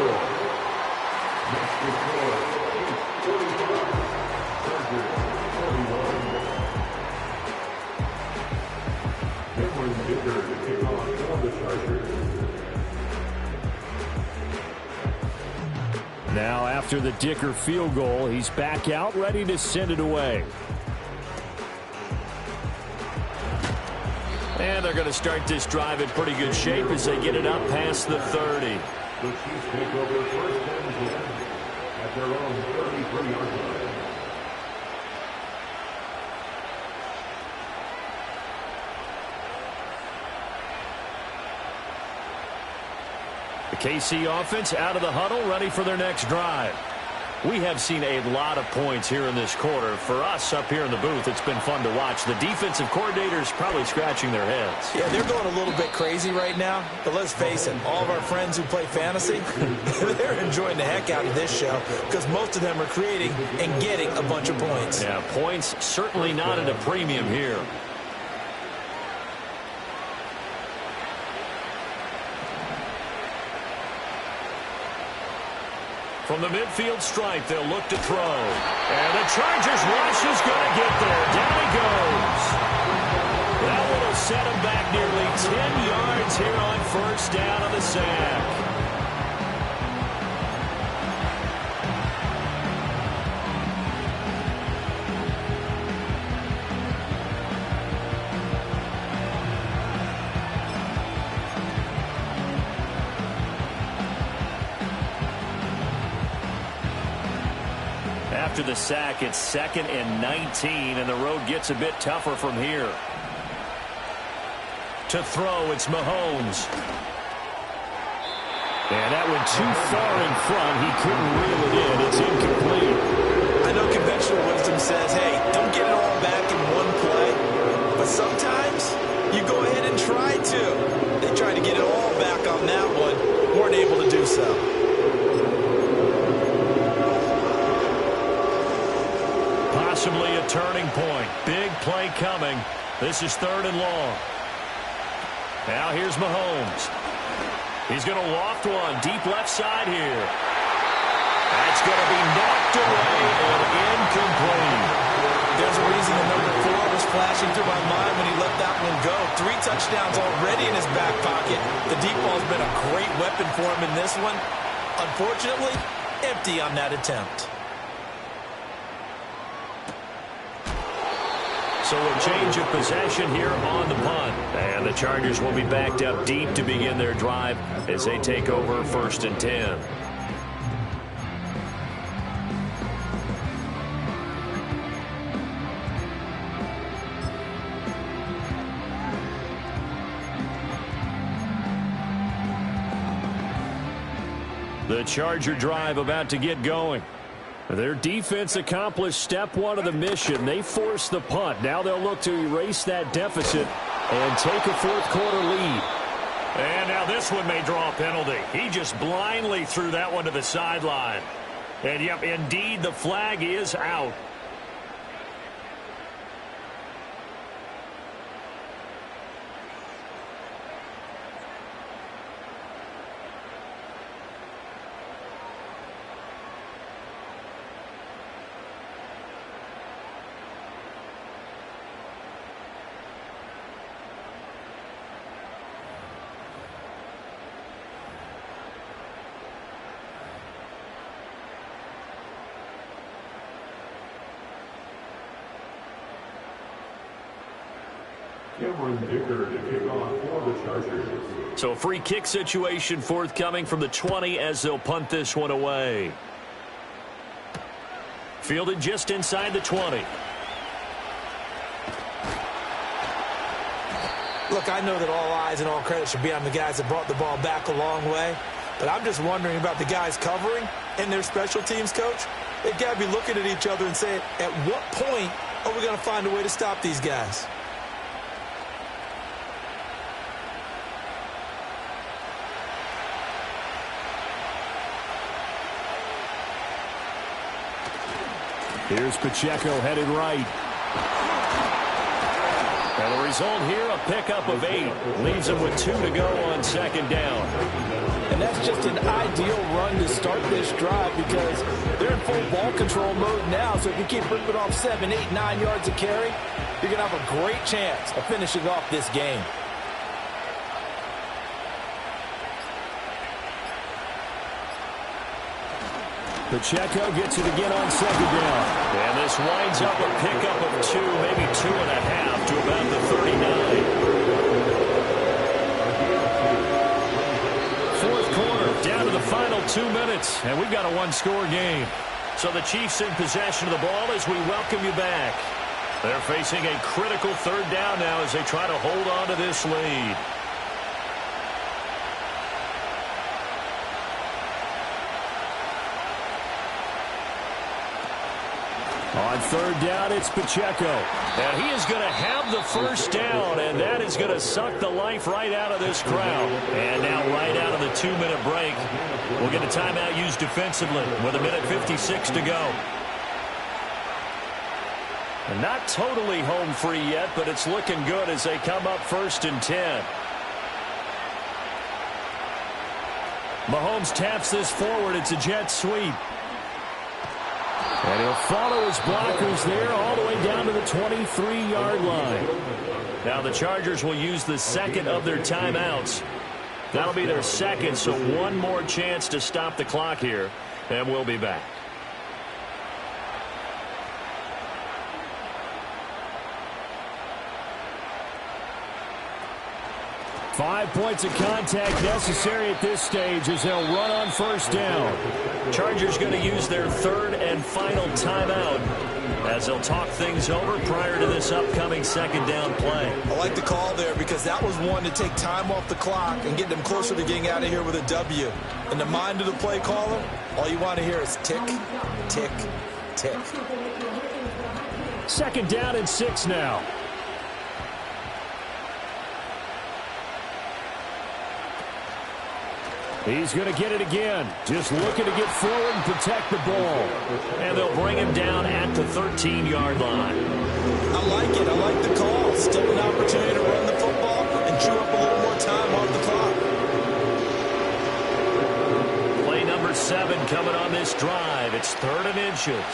Now after the Dicker field goal, he's back out ready to send it away. And they're going to start this drive in pretty good shape as they get it up past the 30. The Chiefs take over first and 10 at their own 33-yard line. The KC offense out of the huddle, ready for their next drive. We have seen a lot of points here in this quarter. For us up here in the booth, it's been fun to watch. The defensive coordinators probably scratching their heads. Yeah, they're going a little bit crazy right now. But let's face it, all of our friends who play fantasy, they're enjoying the heck out of this show because most of them are creating and getting a bunch of points. Yeah, points certainly not at a premium here. From the midfield stripe, they'll look to throw. And the Chargers rush is going to get there. Down he goes. That one will set him back nearly 10 yards here on first down on the sack. After the sack, it's 2nd and 19, and the road gets a bit tougher from here. To throw, it's Mahomes. And that went too far in front. He couldn't reel it in. It's incomplete. I know conventional wisdom says, hey, don't get it all back in one play. But sometimes you go ahead and try to. They tried to get it all back on that one. Weren't able to do so. Possibly a turning point. Big play coming. This is 3rd and long. Now here's Mahomes. He's going to loft one deep left side here. That's going to be knocked away and incomplete. There's a reason the number 4 was flashing through my mind when he let that one go. 3 touchdowns already in his back pocket. The deep ball's been a great weapon for him in this one. Unfortunately, empty on that attempt. So a change of possession here on the punt. And the Chargers will be backed up deep to begin their drive as they take over 1st and 10. The Charger drive about to get going. Their defense accomplished step 1 of the mission. They forced the punt. Now they'll look to erase that deficit and take a 4th quarter lead. And now this one may draw a penalty. He just blindly threw that one to the sideline. And, yep, indeed, the flag is out. To kick off for the Chargers. So a free kick situation forthcoming from the 20 as they'll punt this one away. Fielded just inside the 20. Look, I know that all eyes and all credit should be on the guys that brought the ball back a long way, but I'm just wondering about the guys covering and their special teams coach. They've got to be looking at each other and saying, at what point are we going to find a way to stop these guys? Here's Pacheco headed right. And the result here, a pickup of 8. Leaves them with 2 to go on second down. And that's just an ideal run to start this drive because they're in full ball control mode now. So if you keep ripping off 7, 8, 9 yards of carry, you're going to have a great chance of finishing off this game. Pacheco gets it again on second down. And this winds up a pickup of 2, maybe 2.5 to about the 39. Fourth quarter, down to the final 2 minutes, and we've got a one-score game. So the Chiefs in possession of the ball as we welcome you back. They're facing a critical third down now as they try to hold on to this lead. On third down, it's Pacheco. And he is going to have the first down, and that is going to suck the life right out of this crowd. And now right out of the 2-minute break, we'll get a timeout used defensively with 1:56 to go. And not totally home free yet, but it's looking good as they come up 1st and 10. Mahomes taps this forward. It's a jet sweep. And he'll follow his blockers there all the way down to the 23-yard line. Now the Chargers will use the second of their timeouts. That'll be their second, so one more chance to stop the clock here, and we'll be back. Five points of contact necessary at this stage as they'll run on first down. Chargers going to use their third and final timeout as they'll talk things over prior to this upcoming second down play. I like the call there because that was one to take time off the clock and get them closer to getting out of here with a W. In the mind of the play caller, all you want to hear is tick, tick, tick. Second down and 6 now. He's going to get it again. Just looking to get forward and protect the ball. And they'll bring him down at the 13-yard line. I like it. I like the call. Still an opportunity to run the football and chew up a little more time off the clock. Play number 7 coming on this drive. It's 3rd and inches.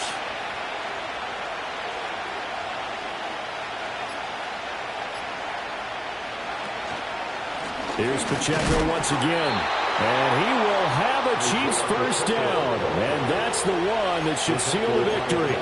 Here's Pacheco once again. And he will have a Chiefs first down. And that's the one that should seal the victory.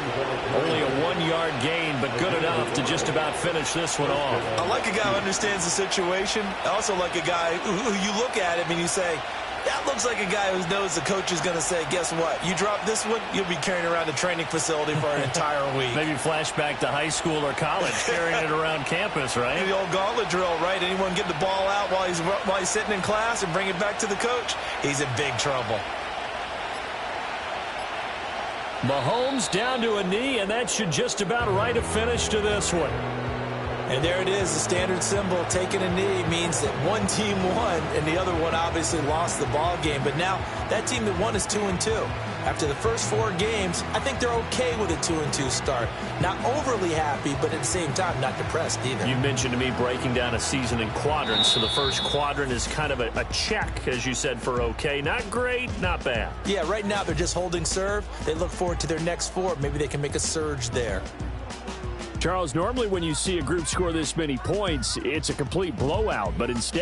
Only a 1-yard gain, but good enough to just about finish this one off. I like a guy who understands the situation. I also like a guy who you look at him and you say, that looks like a guy who knows the coach is going to say, guess what? You drop this one, you'll be carrying around the training facility for an entire week. Maybe flashback to high school or college, carrying it around campus, right? The old gauntlet drill, right? Anyone get the ball out while he's sitting in class and bring it back to the coach? He's in big trouble. Mahomes down to a knee, and that should just about write a finish to this one. And there it is, the standard symbol. Taking a knee means that one team won, and the other one obviously lost the ball game. But now that team that won is 2-2. After the first 4 games, I think they're okay with a 2-2 start. Not overly happy, but at the same time, not depressed either. You mentioned to me breaking down a season in quadrants. So the first quadrant is kind of a check, as you said, for okay. Not great, not bad. Yeah, right now they're just holding serve. They look forward to their next 4. Maybe they can make a surge there. Charles, normally when you see a group score this many points, it's a complete blowout, but instead